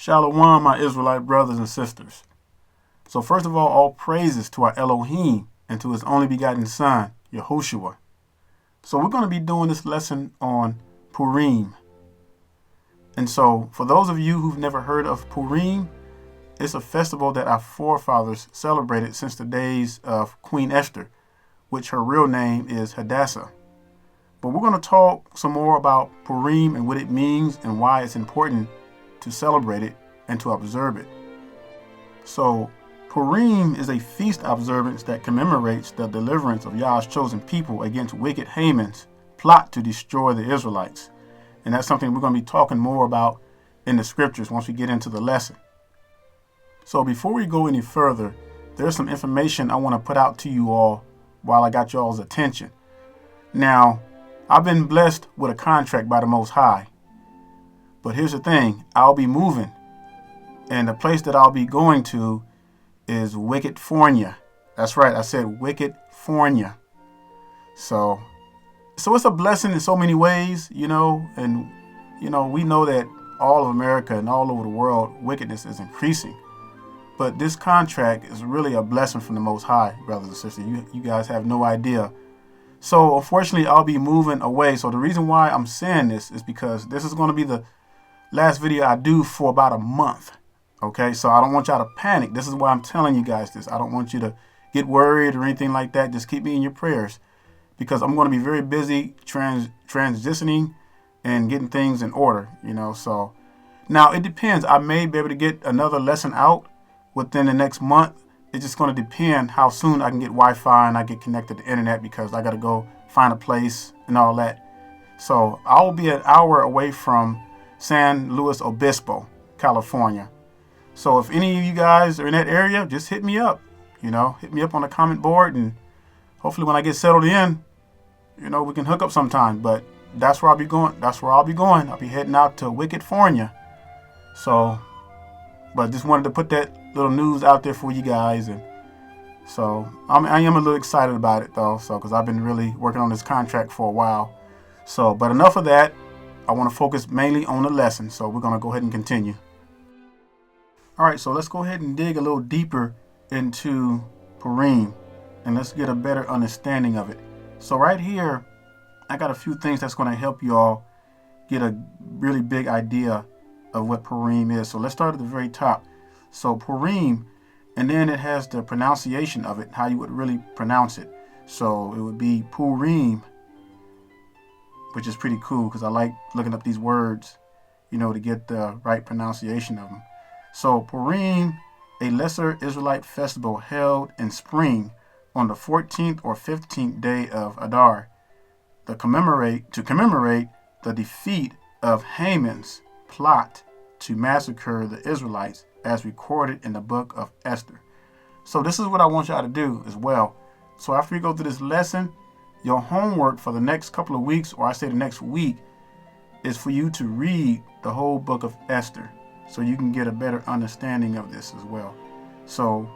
Shalom, my Israelite brothers and sisters. So first of all praises to our Elohim and to his only begotten son, Yahushua. So we're going to be doing this lesson on Purim. And so for those of you who've never heard of Purim, it's a festival that our forefathers celebrated since the days of Queen Esther, which her real name is Hadassah. But we're going to talk some more about Purim and what it means and why it's important to celebrate it and to observe it. So Purim is a feast observance that commemorates the deliverance of Yah's chosen people against wicked Haman's plot to destroy the Israelites. And that's something we're going to be talking more about in the scriptures once we get into the lesson. So before we go any further, there's some information I want to put out to you all while I got y'all's attention. Now, I've been blessed with a contract by the Most High. But here's the thing, I'll be moving. And the place that I'll be going to is Wickedfornia. That's right, I said Wickedfornia. So it's a blessing in so many ways, and we know that all of America and all over the world, wickedness is increasing. But this contract is really a blessing from the Most High, brothers and sisters. You guys have no idea. So unfortunately, I'll be moving away. So the reason why I'm saying this is because this is going to be the last video I do for about a month. Okay, so I don't want y'all to panic. This is why I'm telling you guys this. I don't want you to get worried or anything like that. Just keep me in your prayers because I'm going to be very busy transitioning and getting things in order, So now it depends. I may be able to get another lesson out within the next month. It's just going to depend how soon I can get Wi-Fi and I get connected to the internet because I got to go find a place and all that. So I'll be an hour away from San Luis Obispo, California. So if any of you guys are in that area, just hit me up. Hit me up on the comment board, and hopefully when I get settled in, we can hook up sometime. But that's where I'll be going. I'll be heading out to Wickedfornia. So, but just wanted to put that little news out there for you guys, and so I am a little excited about it though. So because I've been really working on this contract for a while. So, but enough of that. I want to focus mainly on the lesson, so we're going to go ahead and continue. All right, so let's go ahead and dig a little deeper into Purim, and let's get a better understanding of it. So right here, I got a few things that's going to help you all get a really big idea of what Purim is. So let's start at the very top. So Purim, and then it has the pronunciation of it, how you would really pronounce it. So it would be Purim, which is pretty cool because I like looking up these words, to get the right pronunciation of them. So Purim, a lesser Israelite festival held in spring on the 14th or 15th day of Adar, to commemorate the defeat of Haman's plot to massacre the Israelites as recorded in the book of Esther. So this is what I want y'all to do as well. So after we go through this lesson, your homework for the next couple of weeks, or I say the next week, is for you to read the whole book of Esther so you can get a better understanding of this as well. So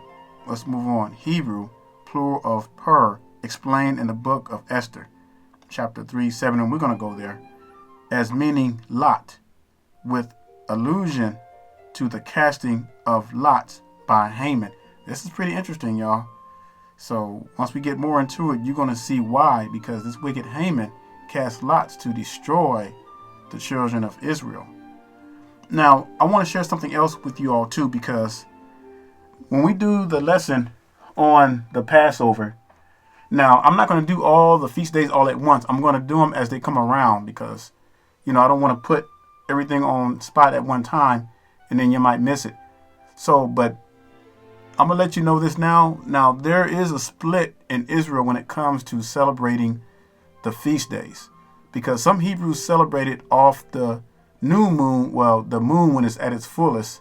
let's move on. Hebrew, plural of Pur, explained in the book of Esther, chapter 3:7, and we're going to go there, as meaning lot, with allusion to the casting of lots by Haman. This is pretty interesting, y'all. So once we get more into it, you're going to see why, because this wicked Haman cast lots to destroy the children of Israel. Now, I want to share something else with you all too, because when we do the lesson on the Passover, now I'm not going to do all the feast days all at once. I'm going to do them as they come around because, I don't want to put everything on spot at one time and then you might miss it. So, but I'm going to let you know this now. Now, there is a split in Israel when it comes to celebrating the feast days, because some Hebrews celebrate it off the new moon, the moon when it's at its fullest,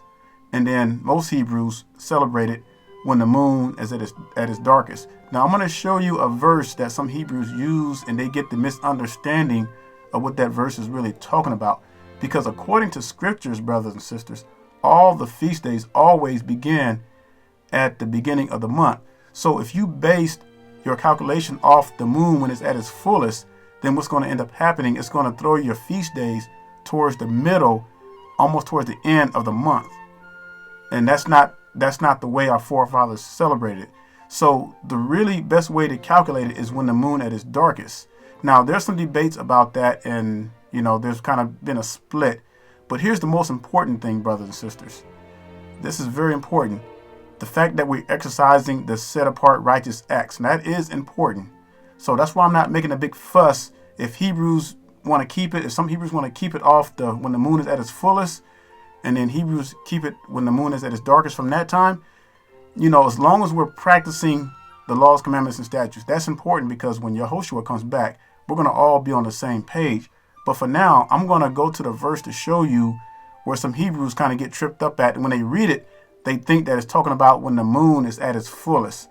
and then most Hebrews celebrate it when the moon is at its darkest. Now, I'm going to show you a verse that some Hebrews use, and they get the misunderstanding of what that verse is really talking about, because according to scriptures, brothers and sisters, all the feast days always begin at the beginning of the month. So if you based your calculation off the moon when it's at its fullest, then what's going to end up happening is going to throw your feast days towards the middle, almost towards the end of the month. And that's not the way our forefathers celebrated. So the really best way to calculate it is when the moon at its darkest. Now, there's some debates about that, and there's kind of been a split. But here's the most important thing, brothers and sisters. This is very important. The fact that we're exercising the set apart righteous acts, and that is important. So that's why I'm not making a big fuss if Hebrews want to keep it. If some Hebrews want to keep it off when the moon is at its fullest, and then Hebrews keep it when the moon is at its darkest from that time. As long as we're practicing the laws, commandments, and statutes, that's important, because when Yahushua comes back, we're going to all be on the same page. But for now, I'm going to go to the verse to show you where some Hebrews kind of get tripped up at. And when they read it, they think that it's talking about when the moon is at its fullest.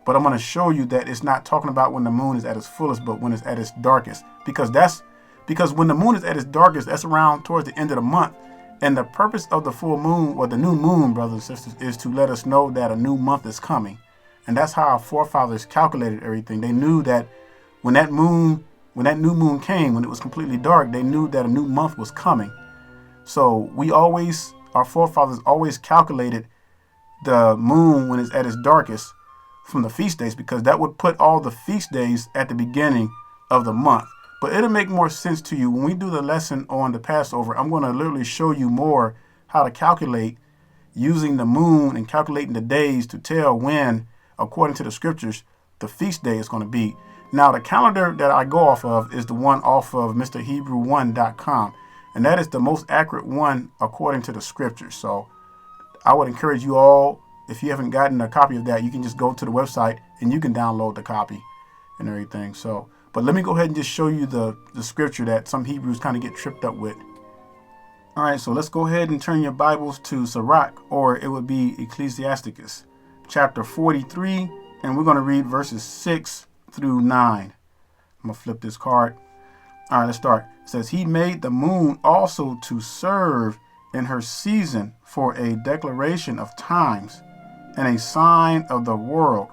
But I'm going to show you that it's not talking about when the moon is at its fullest, but when it's at its darkest. Because when the moon is at its darkest, that's around towards the end of the month. And the purpose of the full moon, or the new moon, brothers and sisters, is to let us know that a new month is coming. And that's how our forefathers calculated everything. They knew that when that new moon came, when it was completely dark, they knew that a new month was coming. So our forefathers always calculated the moon when it's at its darkest from the feast days, because that would put all the feast days at the beginning of the month. But it'll make more sense to you when we do the lesson on the Passover. I'm going to literally show you more how to calculate using the moon and calculating the days to tell when, according to the scriptures, the feast day is going to be. Now, the calendar that I go off of is the one off of MrHebrew1.com, and that is the most accurate one according to the scriptures. So I would encourage you all, if you haven't gotten a copy of that, you can just go to the website and you can download the copy and everything. But let me go ahead and just show you the scripture that some Hebrews kind of get tripped up with. All right, so let's go ahead and turn your Bibles to Sirach, or it would be Ecclesiasticus, chapter 43, and we're going to read verses 6 through 9. I'm going to flip this card. All right, let's start. It says, he made the moon also to serve in her season for a declaration of times and a sign of the world.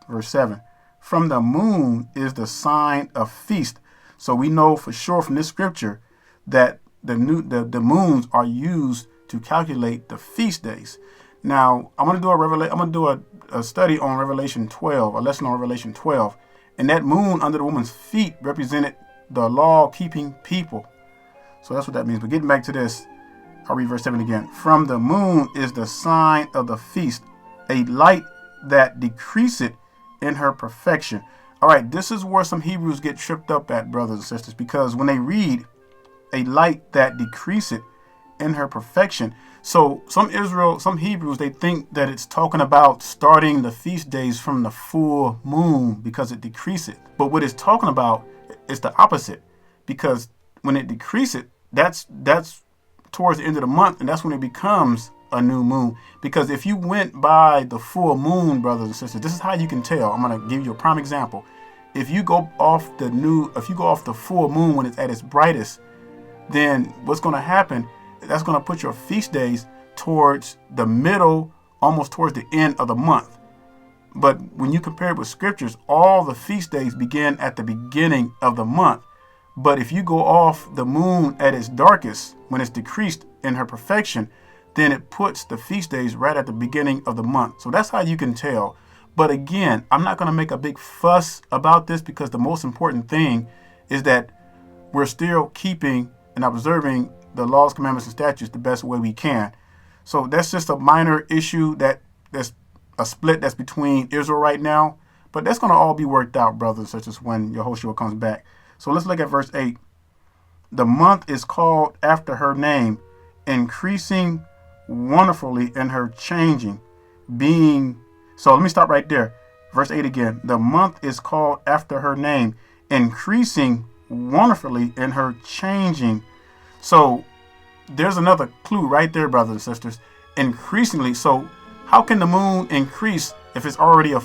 Verse 7. From the moon is the sign of feast. So we know for sure from this scripture that the moons are used to calculate the feast days. Now, I'm going to do a study on Revelation 12, a lesson on Revelation 12. And that moon under the woman's feet represented the law-keeping people. So that's what that means. But getting back to this, I'll read verse 7 again. From the moon is the sign of the feast, a light that decreaseth in her perfection. All right, this is where some Hebrews get tripped up at, brothers and sisters, because when they read a light that decreaseth in her perfection, so some Hebrews, they think that it's talking about starting the feast days from the full moon because it decreaseth. But what it's talking about is the opposite, because when it decreaseth, that's towards the end of the month, and that's when it becomes a new moon. Because if you went by the full moon, brothers and sisters, this is how you can tell. I'm going to give you a prime example. If you go off the full moon when it's at its brightest, then what's going to happen, that's going to put your feast days towards the middle, almost towards the end of the month. But when you compare it with scriptures, all the feast days begin at the beginning of the month. But if you go off the moon at its darkest, when it's decreased in her perfection, then it puts the feast days right at the beginning of the month. So that's how you can tell. But again, I'm not going to make a big fuss about this, because the most important thing is that we're still keeping and observing the laws, commandments, and statutes the best way we can. So that's just a minor issue that's a split that's between Israel right now. But that's going to all be worked out, brothers, such as when Yahushua comes back. So let's look at verse 8. The month is called after her name, increasing wonderfully in her changing, being. So let me stop right there. Verse 8 again. The month is called after her name, increasing wonderfully in her changing. So there's another clue right there, brothers and sisters. Increasingly. So how can the moon increase if it's already a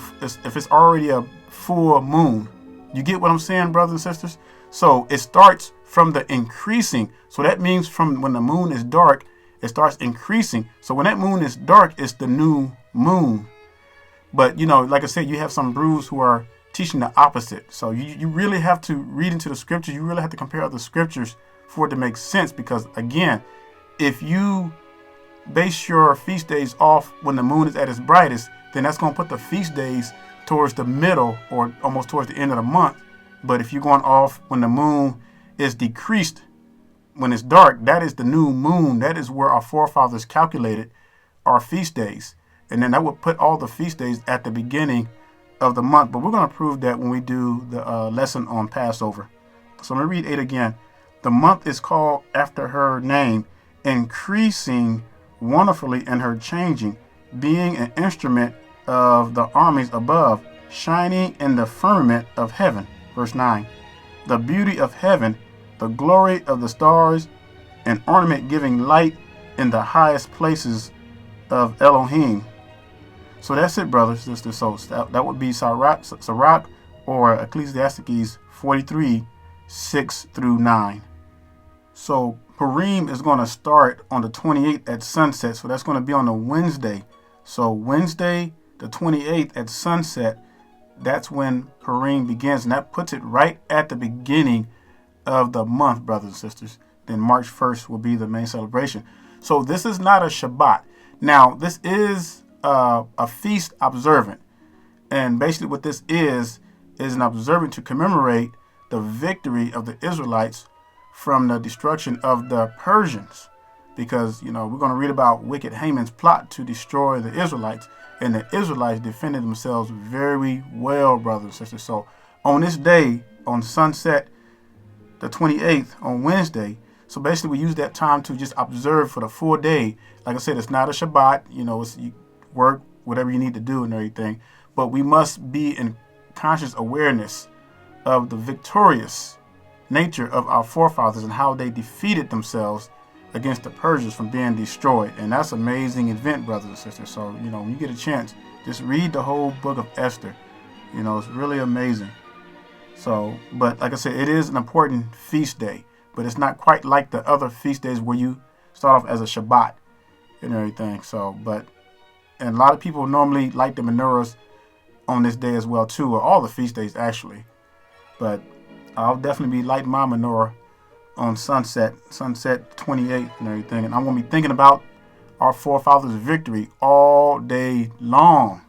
full moon? You get what I'm saying, brothers and sisters? So it starts from the increasing. So that means from when the moon is dark, it starts increasing. So when that moon is dark, it's the new moon. But, like I said, you have some brews who are teaching the opposite. So you really have to read into the scriptures. You really have to compare other scriptures for it to make sense. Because, again, if you base your feast days off when the moon is at its brightest, then that's going to put the feast days towards the middle or almost towards the end of the month. But if you're going off when the moon is decreased, when it's dark, that is the new moon. That is where our forefathers calculated our feast days. And then that would put all the feast days at the beginning of the month. But we're going to prove that when we do the lesson on Passover. So let me read 8 again. The month is called after her name, increasing wonderfully in her changing, being an instrument of the armies above, shining in the firmament of heaven. Verse 9. The beauty of heaven, the glory of the stars, an ornament giving light in the highest places of Elohim. So that's it, brothers and sisters. So that would be Sirach or Ecclesiastes 43, 6 through 9. So Purim is going to start on the 28th at sunset. So that's going to be on a Wednesday. So Wednesday, the 28th at sunset, that's when Purim begins. And that puts it right at the beginning of the month, brothers and sisters. Then March 1st will be the main celebration. So this is not a Shabbat. Now, this is a feast observant. And basically what this is an observant to commemorate the victory of the Israelites from the destruction of the Persians. Because, we're going to read about wicked Haman's plot to destroy the Israelites. And the Israelites defended themselves very well, brothers and sisters. So on this day, on sunset, the 28th, on Wednesday, so basically we use that time to just observe for the full day. Like I said, it's not a Shabbat. It's you work, whatever you need to do and everything. But we must be in conscious awareness of the victorious nature of our forefathers and how they defeated themselves against the Persians from being destroyed. And that's an amazing event, brothers and sisters. So, when you get a chance, just read the whole book of Esther. It's really amazing. So, but like I said, it is an important feast day, but it's not quite like the other feast days where you start off as a Shabbat and everything. So, and a lot of people normally light the menorahs on this day as well too, or all the feast days actually. But I'll definitely be lighting my menorah on sunset 28 and everything. And I'm going to be thinking about our forefathers' victory all day long.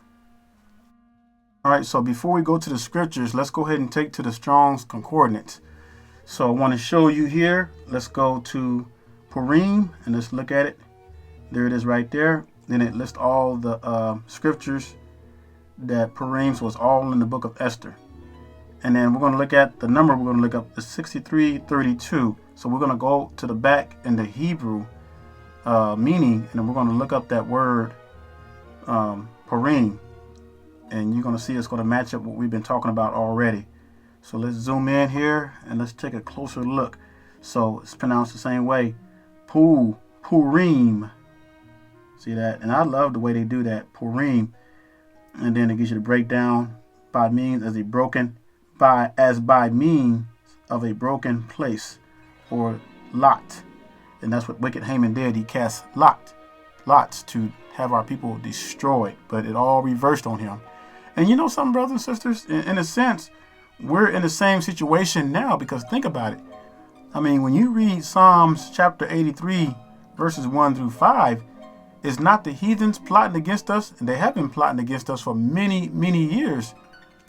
All right, so before we go to the scriptures, let's go ahead and take to the Strong's Concordance. So I want to show you here. Let's go to Purim and let's look at it. There it is right there. Then it lists all the scriptures that Purim was all in the book of Esther. And then we're going to look at the number we're going to look up is 6332. So we're going to go to the back in the Hebrew meaning, and then we're going to look up that word Purim. And you're going to see it's going to match up what we've been talking about already. So let's zoom in here and let's take a closer look. So it's pronounced the same way. Purim. See that? And I love the way they do that. Purim. And then it gives you the breakdown by means as by means of a broken place or lot. And that's what wicked Haman did. He cast lots to have our people destroyed. But it all reversed on him. And you know something, brothers and sisters? In a sense, we're in the same situation now, because think about it. I mean, when you read Psalms chapter 83, verses 1 through 5, it's not the heathens plotting against us, and they have been plotting against us for many, many years,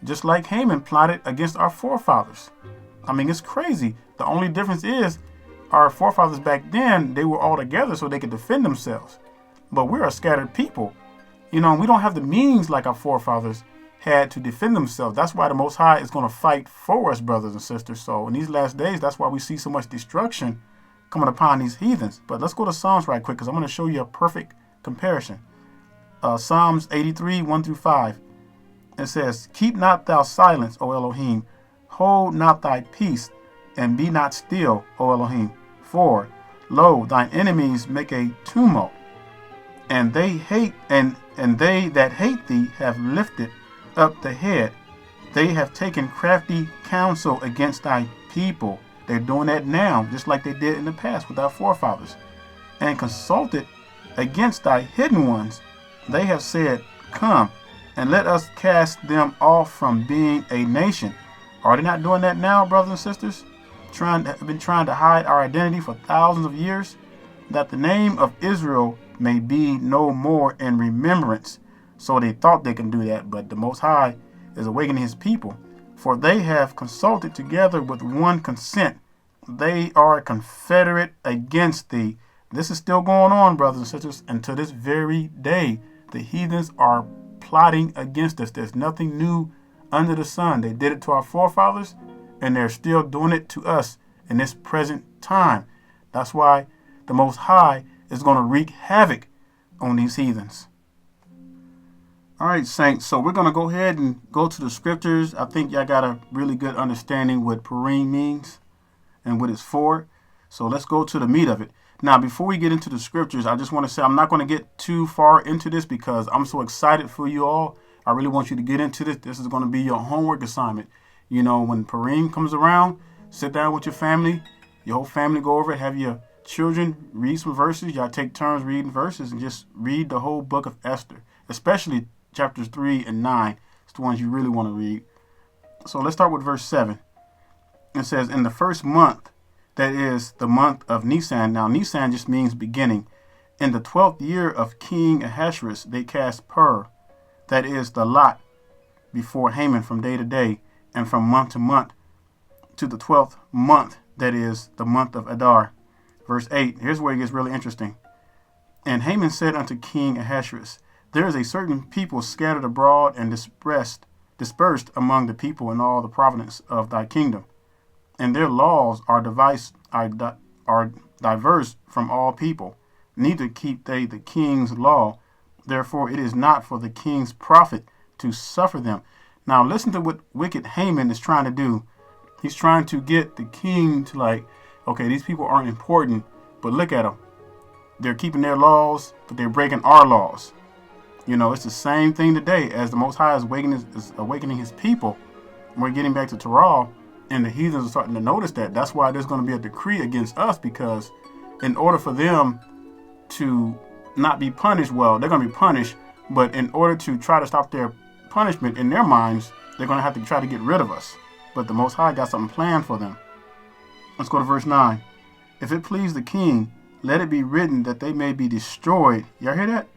just like Haman plotted against our forefathers. I mean, it's crazy. The only difference is our forefathers back then, they were all together so they could defend themselves. But we're a scattered people. We don't have the means like our forefathers had to defend themselves. That's why the Most High is going to fight for us, brothers and sisters. So in these last days, that's why we see so much destruction coming upon these heathens. But let's go to Psalms right quick, because I'm going to show you a perfect comparison. Psalms 83, 1 through 5. It says, "Keep not thou silence, O Elohim. Hold not thy peace, and be not still, O Elohim. For, lo, thine enemies make a tumult, and they that hate thee have lifted up the head. They have taken crafty counsel against thy people." They're doing that now, just like they did in the past with our forefathers. "And consulted against thy hidden ones. They have said, Come, and let us cast them off from being a nation." Are they not doing that now, brothers and sisters? Been trying to hide our identity for thousands of years? that the name of Israel may be no more in remembrance. So they thought they can do that, but the Most High is awakening his people. For they have consulted together with one consent. They are confederate against thee. This is still going on, brothers and sisters, and to this very day. The heathens are plotting against us. There's nothing new under the sun. They did it to our forefathers, and they're still doing it to us in this present time. That's why the Most High is going to wreak havoc on these heathens. All right, saints, so we're going to go ahead and go to the scriptures. I think y'all got a really good understanding what Purim means and what it's for. So let's go to the meat of it. Now, before we get into the scriptures, I just want to say I'm not going to get too far into this because I'm so excited for you all. I really want you to get into this. This is going to be your homework assignment. You know, when Purim comes around, sit down with your family, your whole family, go over it, have your children read some verses. Y'all take turns reading verses and just read the whole book of Esther, especially chapters 3 and 9. It's the ones you really want to read. So let's start with verse 7. It says, in the first month, that is the month of Nisan. Now, Nisan just means beginning. In the 12th year of King Ahasuerus, they cast pur, that is the lot, before Haman from day to day and from month to month to the 12th month, that is the month of Adar. Verse 8, here's where it gets really interesting. And Haman said unto King Ahasuerus, there is a certain people scattered abroad and dispersed among the people in all the province of thy kingdom. And their laws are diverse from all people. Neither keep they the king's law. Therefore it is not for the king's profit to suffer them. Now listen to what wicked Haman is trying to do. He's trying to get the king to like, okay, these people aren't important, but look at them. They're keeping their laws, but they're breaking our laws. You know, it's the same thing today as the Most High is awakening his people. We're getting back to Torah, and the heathens are starting to notice that. That's why there's going to be a decree against us, because in order for them to not be punished, well, they're going to be punished, but in order to try to stop their punishment in their minds, they're going to have to try to get rid of us. But the Most High got something planned for them. Let's go to verse 9. If it please the king, let it be written that they may be destroyed. Y'all hear that?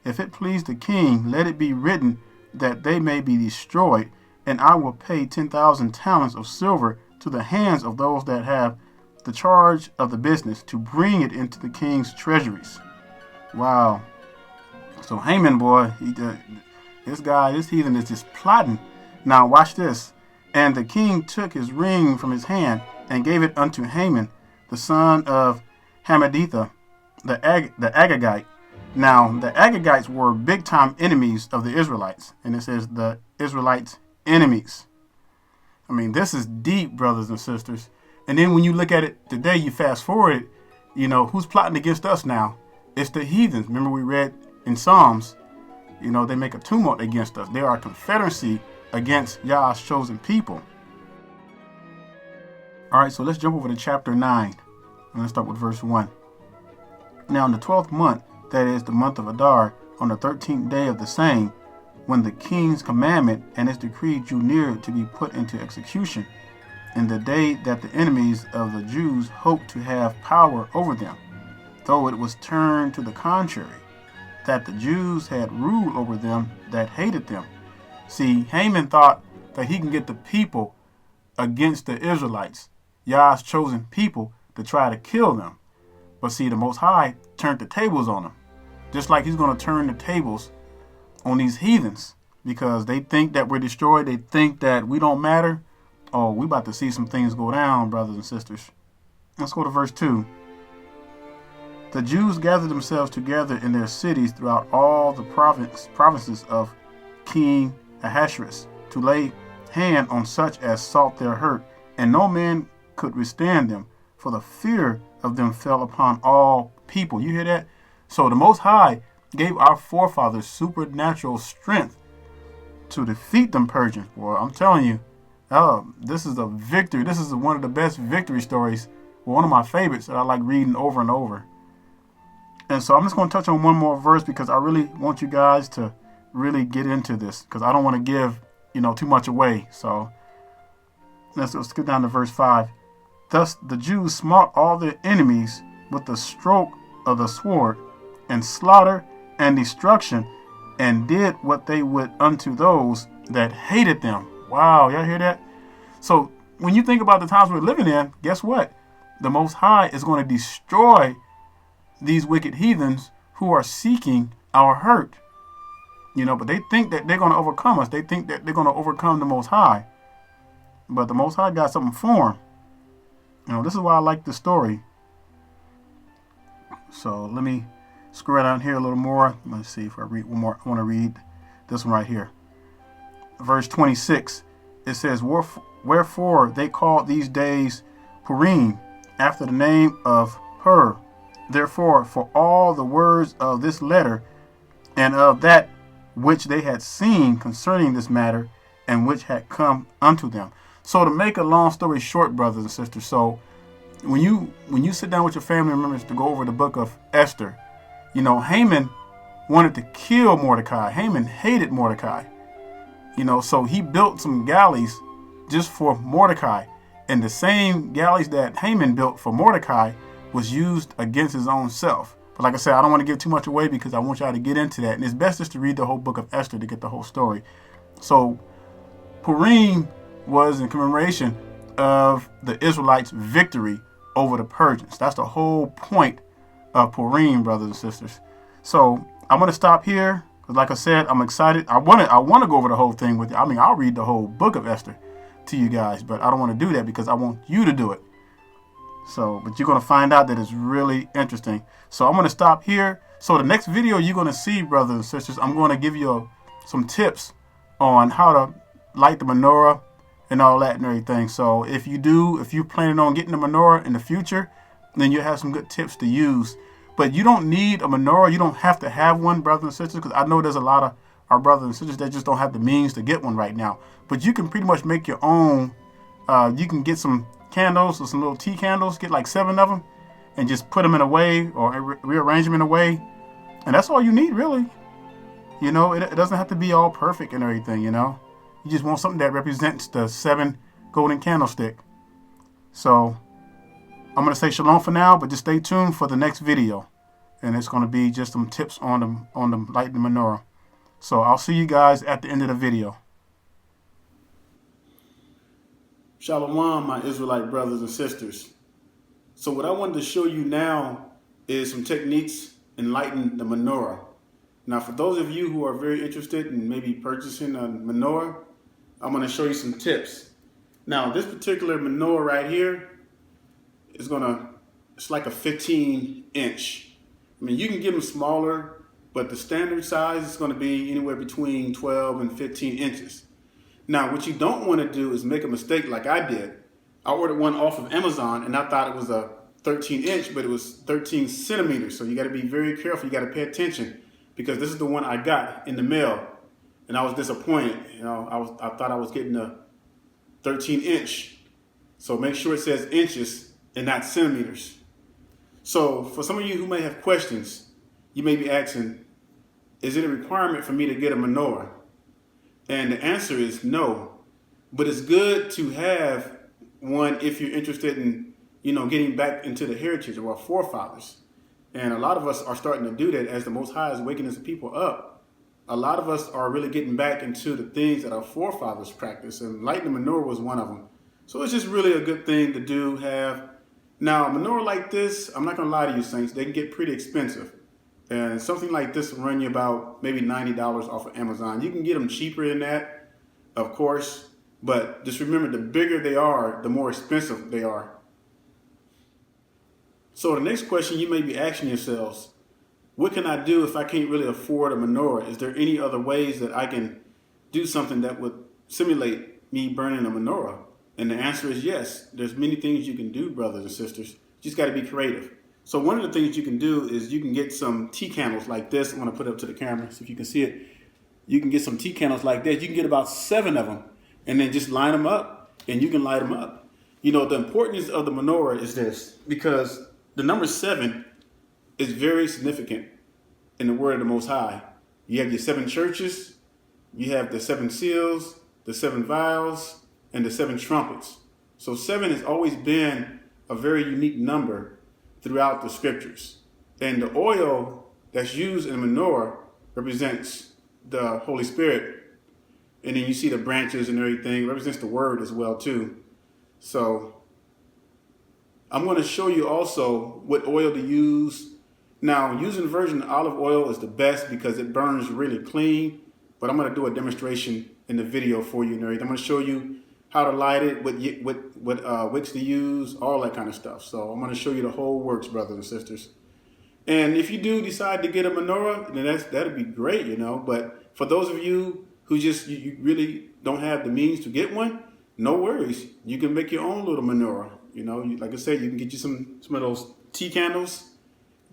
If it please the king, let it be written that they may be destroyed, and I will pay 10,000 talents of silver to the hands of those that have the charge of the business to bring it into the king's treasuries. Wow. So Haman, boy, this heathen is just plotting. Now watch this. And the king took his ring from his hand and gave it unto Haman, the son of Hammedatha, the Agagite. Now, the Agagites were big-time enemies of the Israelites. And it says the Israelites' enemies. I mean, this is deep, brothers and sisters. And then when you look at it today, you fast forward it, you know, who's plotting against us now? It's the heathens. Remember we read in Psalms, you know, they make a tumult against us. They are a confederacy against Yah's chosen people. All right, so let's jump over to chapter 9. And let's start with verse 1. Now, in the 12th month, that is the month of Adar, on the 13th day of the same, when the king's commandment and his decree drew near to be put into execution, in the day that the enemies of the Jews hoped to have power over them, though it was turned to the contrary, that the Jews had rule over them that hated them. See, Haman thought that he can get the people against the Israelites, Yah's chosen people, to try to kill them. But see, the Most High turned the tables on them. Just like he's going to turn the tables on these heathens, because they think that we're destroyed. They think that we don't matter. Oh, we about to see some things go down, brothers and sisters. Let's go to verse 2. The Jews gathered themselves together in their cities throughout all the provinces of King Ahasuerus to lay hand on such as sought their hurt, and no man could withstand them, for the fear of them fell upon all people. You hear that? So the Most High gave our forefathers supernatural strength to defeat them Persians. Boy, I'm telling you, this is a victory. This is one of the best victory stories. One of my favorites that I like reading over and over. And so I'm just going to touch on one more verse because I really want you guys to really get into this, because I don't want to give, too much away. So let's get down to verse 5. Thus the Jews smote all their enemies with the stroke of the sword, and slaughter and destruction, and did what they would unto those that hated them. Wow, y'all hear that? So when you think about the times we're living in, guess what? The Most High is going to destroy these wicked heathens who are seeking our hurt. But they think that they're going to overcome us. They think that they're going to overcome the Most High. But the Most High got something for them. This is why I like the story. So let me scroll down here a little more. Let's see if I read one more. I want to read this one right here. Verse 26. It says, wherefore they called these days Purim, after the name of Pur. Therefore, for all the words of this letter, and of that which they had seen concerning this matter, and which had come unto them. So to make a long story short, brothers and sisters, so when you sit down with your family members to go over the book of Esther, Haman wanted to kill Mordecai. Haman hated Mordecai. So he built some galleys just for Mordecai. And the same galleys that Haman built for Mordecai was used against his own self. But like I said, I don't want to give too much away because I want y'all to get into that. And it's best just to read the whole book of Esther to get the whole story. So Purim was in commemoration of the Israelites' victory over the Persians. That's the whole point of Purim, brothers and sisters. So I'm going to stop here. Because like I said, I'm excited. I want to go over the whole thing with you. I'll read the whole book of Esther to you guys. But I don't want to do that because I want you to do it. But you're going to find out that it's really interesting. So I'm going to stop here. So the next video you're going to see, brothers and sisters, I'm going to give you some tips on how to light the menorah and all that and everything. So if you're planning on getting the menorah in the future, then you have some good tips to use. But you don't need a menorah. You don't have to have one, brothers and sisters, because I know there's a lot of our brothers and sisters that just don't have the means to get one right now. But you can pretty much make your own. You can get some candles or some little tea candles, get like 7 of them, and just put them in a way or rearrange them in a way. And that's all you need, really. It doesn't have to be all perfect and everything, You just want something that represents the 7 golden candlestick. So I'm going to say shalom for now, but just stay tuned for the next video. And it's going to be just some tips on the lighting the menorah. So I'll see you guys at the end of the video. Shalom, my Israelite brothers and sisters. So what I wanted to show you now is some techniques in lighting the menorah. Now, for those of you who are very interested in maybe purchasing a menorah, I'm going to show you some tips. Now, this particular menorah right here is it's like a 15-inch. You can get them smaller, but the standard size is going to be anywhere between 12 and 15 inches. Now, what you don't want to do is make a mistake like I did. I ordered one off of Amazon, and I thought it was a 13-inch, but it was 13 centimeters. So you got to be very careful. You got to pay attention because this is the one I got in the mail, and I was disappointed. I thought I was getting a 13-inch. So make sure it says inches and not centimeters. So for some of you who may have questions, you may be asking, is it a requirement for me to get a menorah? And the answer is no, but it's good to have one if you're interested in, getting back into the heritage of our forefathers. And a lot of us are starting to do that as the Most High is waking us people up. A lot of us are really getting back into the things that our forefathers practiced, and lighting the menorah was one of them. So it's just really a good thing to do, have. Now, a menorah like this, I'm not going to lie to you, saints, they can get pretty expensive. And something like this will run you about maybe $90 off of Amazon. You can get them cheaper than that, of course. But just remember, the bigger they are, the more expensive they are. So the next question you may be asking yourselves, what can I do if I can't really afford a menorah? Is there any other ways that I can do something that would simulate me burning a menorah? And the answer is yes. There's many things you can do, brothers and sisters. You just got to be creative. So one of the things you can do is you can get some tea candles like this. I'm going to put it up to the camera so if you can see it. You can get some tea candles like this. You can get about 7 of them and then just line them up and you can light them up. The importance of the menorah is this, because the number 7 is very significant in the word of the Most High. You have your 7 churches, you have the 7 seals, the 7 vials, and the 7 trumpets. So 7 has always been a very unique number throughout the scriptures. And the oil that's used in the menorah represents the Holy Spirit. And then you see the branches and everything. It represents the word as well too. So I'm going to show you also what oil to use. Now, using virgin olive oil is the best because it burns really clean. But I'm going to do a demonstration in the video for you and everything. I'm going to show you how to light it, what wicks to use, all that kind of stuff. So I'm going to show you the whole works, brothers and sisters. And if you do decide to get a menorah, then that'd be great, you know. But for those of you who just you really don't have the means to get one, no worries. You can make your own little menorah. You know, like I said, you can get you some of those tea candles,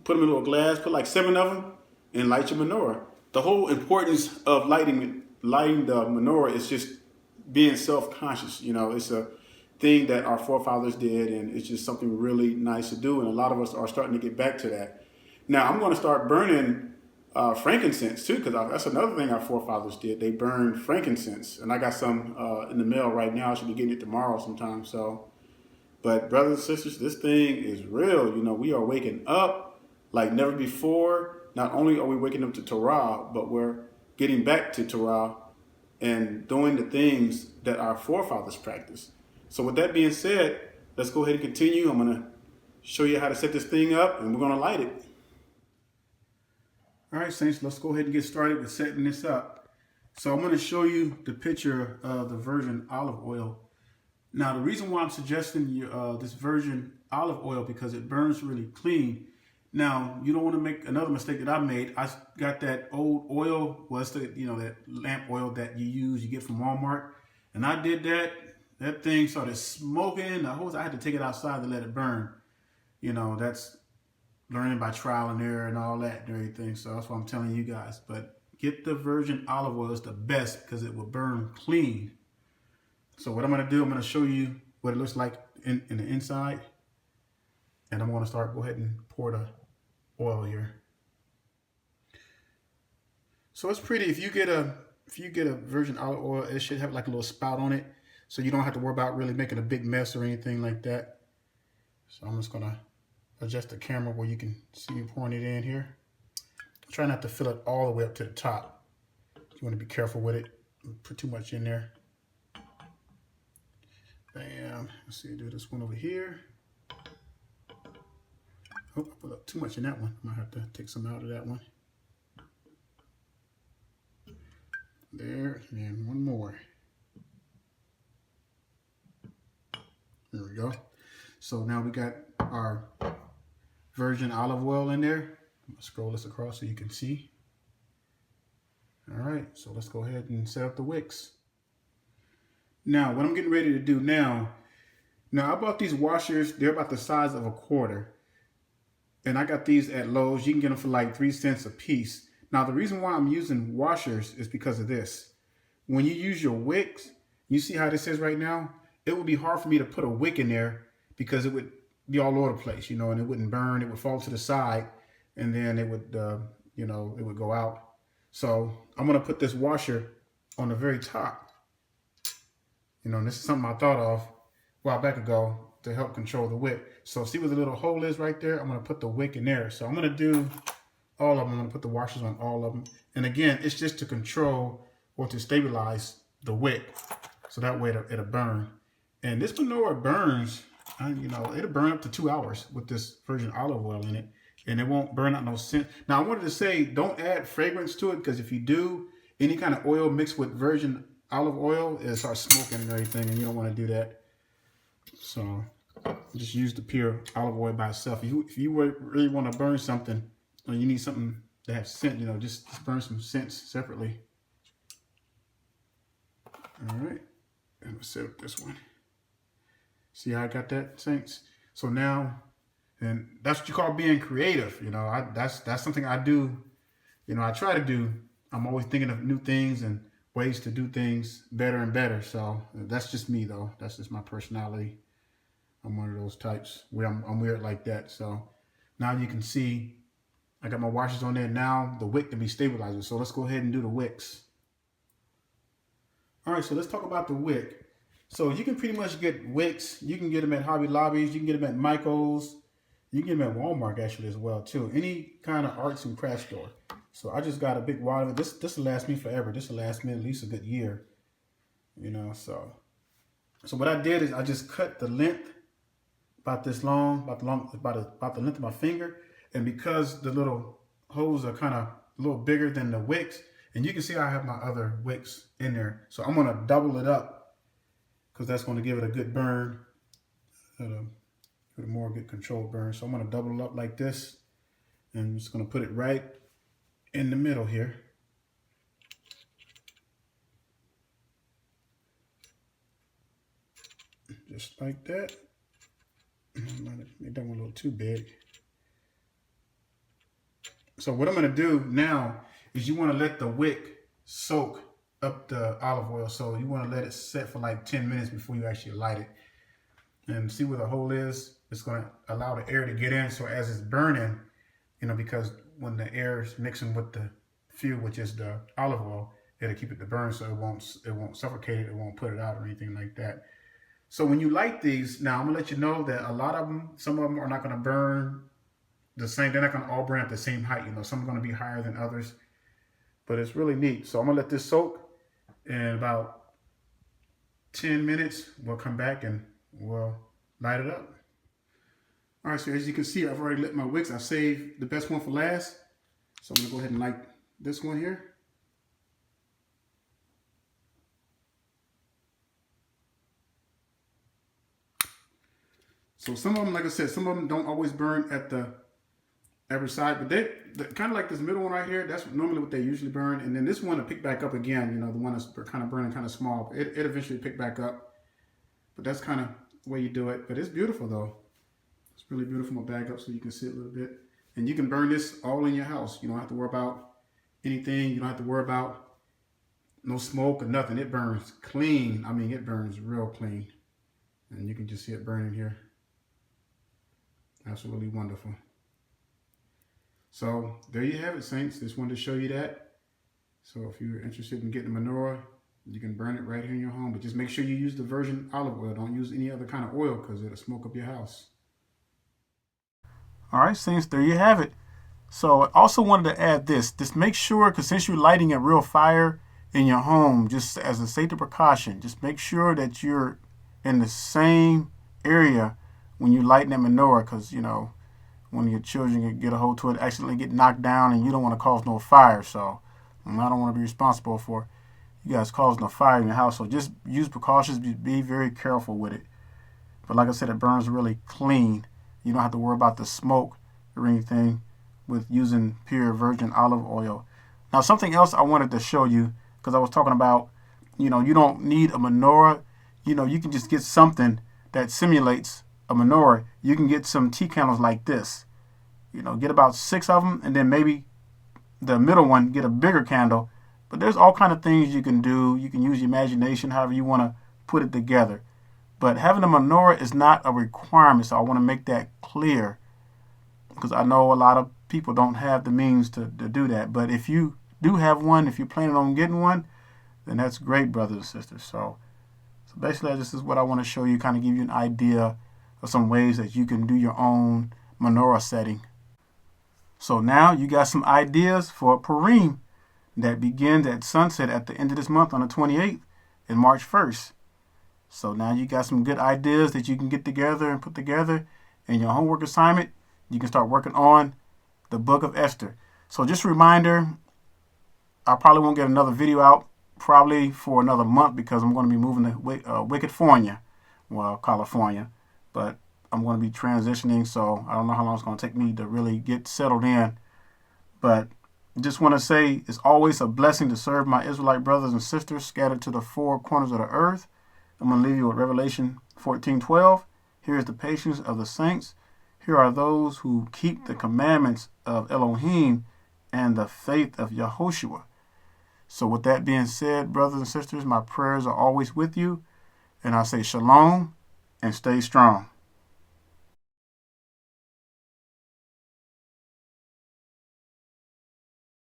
put them in a little glass, put like 7 of them, and light your menorah. The whole importance of lighting the menorah is just being self-conscious. You know, it's a thing that our forefathers did, and it's just something really nice to do. And a lot of us are starting to get back to that. Now, I'm going to start burning frankincense too, because that's another thing our forefathers did. They burned frankincense, and I got some in the mail right now. I should be getting it tomorrow sometime. So, but brothers and sisters, this thing is real. You know, we are waking up like never before. Not only are we waking up to Torah, but we're getting back to Torah and doing the things that our forefathers practiced. So with that being said, let's go ahead and continue. I'm going to show you how to set this thing up, and we're going to light it. All right, Saints, let's go ahead and get started with setting this up. So I'm going to show you the picture of the virgin olive oil. Now, the reason why I'm suggesting this virgin olive oil because it burns really clean. Now, you don't want to make another mistake that I made. I got that old oil, well, it's the, that lamp oil that you get from Walmart. And I did that. That thing started smoking. I had to take it outside to let it burn. You know, that's learning by trial and error and all that and everything. So that's what I'm telling you guys. But get the virgin olive oil. It's the best because it will burn clean. So what I'm going to do, I'm going to show you what it looks like in the inside. And I'm going to go ahead and pour the oil here. So it's pretty. If you get a virgin olive oil, it should have like a little spout on it, so you don't have to worry about really making a big mess or anything like that. So I'm just gonna adjust the camera where you can see me pouring it in here. Try not to fill it all the way up to the top. You want to be careful with it. Don't put too much in there. Bam. Let's see. Do this one over here. Oh, I put up too much in that one. I might have to take some out of that one. There, and one more. There we go. So now we got our virgin olive oil in there. I'm gonna scroll this across so you can see. All right, so let's go ahead and set up the wicks. Now, what I'm getting ready to do now I bought these washers. They're about the size of a quarter. And I got these at Lowe's. You can get them for like 3 cents a piece. Now, the reason why I'm using washers is because of this. When you use your wicks, you see how this is right now? It would be hard for me to put a wick in there because it would be all over the place, and it wouldn't burn. It would fall to the side, and then it would, it would go out. So I'm going to put this washer on the very top. And this is something I thought of a while back ago to help control the wick. So see where the little hole is right there? I'm going to put the wick in there. So I'm going to do all of them. I'm going to put the washers on all of them. And again, it's just to control or to stabilize the wick. So that way it'll burn. And this menorah burns, it'll burn up to 2 hours with this virgin olive oil in it. And it won't burn out no scent. Now I wanted to say, don't add fragrance to it, because if you do, any kind of oil mixed with virgin olive oil, it starts smoking and everything, and you don't want to do that. So just use the pure olive oil by itself. If you really want to burn something, or you need something to have scent, just burn some scents separately. All right, and let's set up this one. See how I got that, Saints? So now, and that's what you call being creative. That's something I do. I try to do. I'm always thinking of new things and ways to do things better and better. So that's just me, though. That's just my personality. I'm one of those types where I'm weird like that. So now you can see I got my washers on there. Now the wick can be stabilized. So let's go ahead and do the wicks. All right, so let's talk about the wick. So you can pretty much get wicks. You can get them at Hobby Lobbies. You can get them at Michael's. You can get them at Walmart actually as well too. Any kind of arts and crafts store. So I just got a big wad of it. This will last me forever. This will last me at least a good year. So what I did is I just cut the length about this long, about the length of my finger, and because the little holes are kind of a little bigger than the wicks, and you can see I have my other wicks in there. So I'm gonna double it up because that's gonna give it a good burn, a more good controlled burn. So I'm gonna double it up like this, and I'm just gonna put it right in the middle here. Just like that. Made that one a little too big. So what I'm going to do now is you want to let the wick soak up the olive oil. So you want to let it set for like 10 minutes before you actually light it. And see where the hole is? It's going to allow the air to get in. So as it's burning, because when the air is mixing with the fuel, which is the olive oil, it'll keep it to burn so it won't suffocate it, it won't put it out or anything like that. So when you light these, now I'm gonna let you know that a lot of them, some of them are not gonna burn the same. They're not gonna all burn at the same height. Some are gonna be higher than others, but it's really neat. So I'm gonna let this soak, and about 10 minutes, we'll come back and we'll light it up. All right, so as you can see, I've already lit my wicks. I saved the best one for last. So I'm gonna go ahead and light this one here. So some of them, like I said, some of them don't always burn at every side, but they kind of like this middle one right here. That's normally what they usually burn, and then this one will pick back up again. The one that's kind of burning kind of small. It eventually pick back up, but that's kind of the way you do it. But it's beautiful though. It's really beautiful. I'm gonna back up so you can see it a little bit, and you can burn this all in your house. You don't have to worry about anything. You don't have to worry about no smoke or nothing. It burns clean. I mean, it burns real clean, and you can just see it burning here. Absolutely wonderful. So there you have it, saints. Just wanted to show you that. So if you're interested in getting a menorah, you can burn it right here in your home. But just make sure you use the virgin olive oil. Don't use any other kind of oil because it'll smoke up your house. All right, saints, there you have it. So I also wanted to add this. Just make sure, because since you're lighting a real fire in your home, just as a safety precaution, just make sure that you're in the same area when you're lighting that menorah, because when your children can get a hold to it, accidentally get knocked down, and you don't want to cause no fire. So I don't want to be responsible for you guys causing a fire in your house. So just use precautions. Be very careful with it. But like I said, it burns really clean. You don't have to worry about the smoke or anything with using pure virgin olive oil. Now something else I wanted to show you, because I was talking about, you don't need a menorah. You can just get something that simulates a menorah. You can get some tea candles like this. Get about 6 of them, and then maybe the middle one, get a bigger candle. But there's all kind of things you can do. You can use your imagination, however you want to put it together. But having a menorah is not a requirement, so I want to make that clear, because I know a lot of people don't have the means to do that. But if you do have one, if you're planning on getting one, then that's great, brothers and sisters. So basically, this is what I want to show you, kind of give you an idea of some ways that you can do your own menorah setting. So now you got some ideas for Purim that begins at sunset at the end of this month on the 28th and March 1st. So now you got some good ideas that you can get together and put together in your homework assignment. You can start working on the book of Esther. So just a reminder, I probably won't get another video out probably for another month, because I'm going to be moving to California. But I'm going to be transitioning, so I don't know how long it's going to take me to really get settled in. But just want to say it's always a blessing to serve my Israelite brothers and sisters scattered to the 4 corners of the earth. I'm going to leave you with Revelation 14:12. Here is the patience of the saints. Here are those who keep the commandments of Elohim and the faith of Yahushua. So with that being said, brothers and sisters, my prayers are always with you. And I say shalom and stay strong.